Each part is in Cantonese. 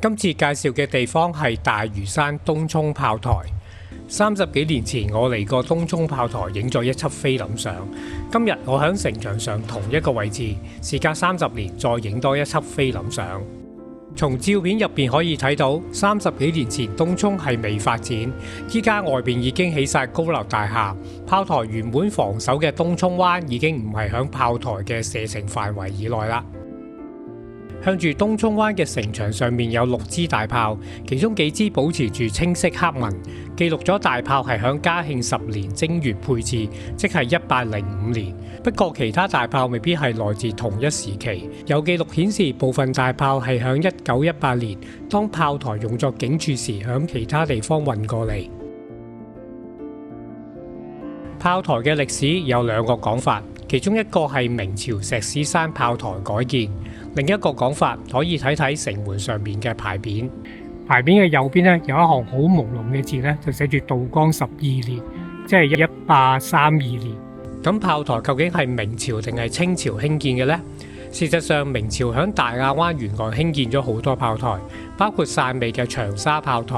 今次介紹嘅地方係大嶼山東涌炮台。30幾年前我嚟過東涌炮台影咗一輯菲林相，今日我喺城牆上同一個位置，事隔30年再影多一輯菲林相。從照片入邊可以睇到，30幾年前東涌係未發展，依家外邊已經起晒高樓大廈，炮台原本防守嘅東涌灣已經唔係響炮台嘅射程範圍以內啦。向住東涌灣嘅城牆上面有6支大炮，其中幾支保持住清晰刻紋，記錄咗大炮係響嘉慶10年正月配置，即係1805年。不過其他大炮未必係來自同一時期，有記錄顯示部分大炮係響1918年，當炮台用作警署時，響其他地方運過嚟。炮台嘅歷史有2個講法，其中一個係明朝石屎山炮台改建，另一個講法可以睇睇城門上面嘅牌匾。牌匾嘅右邊呢，有一行好朦朧嘅字呢，就寫住道光12年，即係1832年。咁炮台究竟係明朝定係清朝興建嘅呢？事實上，明朝響大亞灣沿岸興建咗好多炮台，包括汕尾嘅長沙炮台。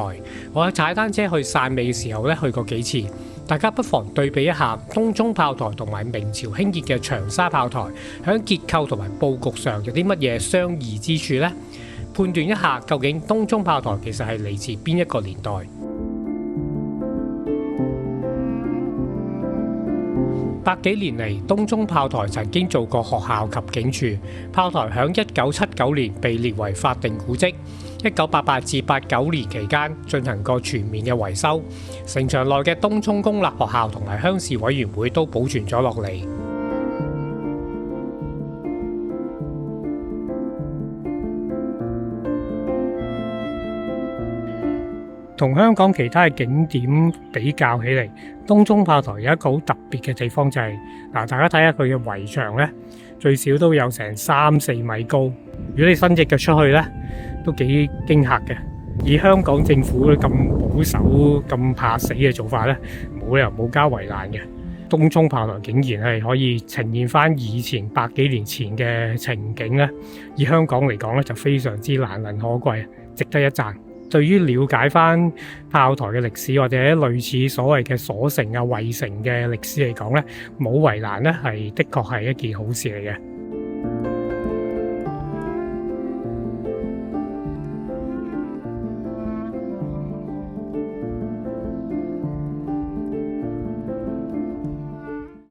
我喺踩單車去汕尾嘅時候呢，去過幾次。大家不妨對比一下東涌炮台同埋明朝興建嘅長沙炮台，喺結構同埋佈局上有啲乜嘢相異之處呢？判斷一下究竟東涌炮台其實係嚟自邊一個年代。百幾年嚟，東涌炮台曾經做過學校及警署。炮台響1979年被列為法定古蹟。1988至89年期間進行過全面嘅維修，城牆內嘅東涌公立學校同埋鄉事委員會都保存咗落嚟。同香港其他嘅景點比較起嚟，東涌炮台有一個好特別嘅地方就係大家睇下佢嘅圍牆呢，最少都有成3-4米高。如果你伸隻腳出去呢，都幾驚嚇嘅。以香港政府咁保守、咁怕死嘅做法呢，冇理由冇加圍欄嘅。東涌炮台竟然係可以呈現翻以前100幾年前嘅情景呢，以香港嚟講呢，就非常之難能可貴，值得一讚。對於了解翻炮台嘅歷史或者類似所謂嘅鎖城啊、圍城嘅歷史嚟講呢，冇圍欄呢係的確係一件好事嚟嘅。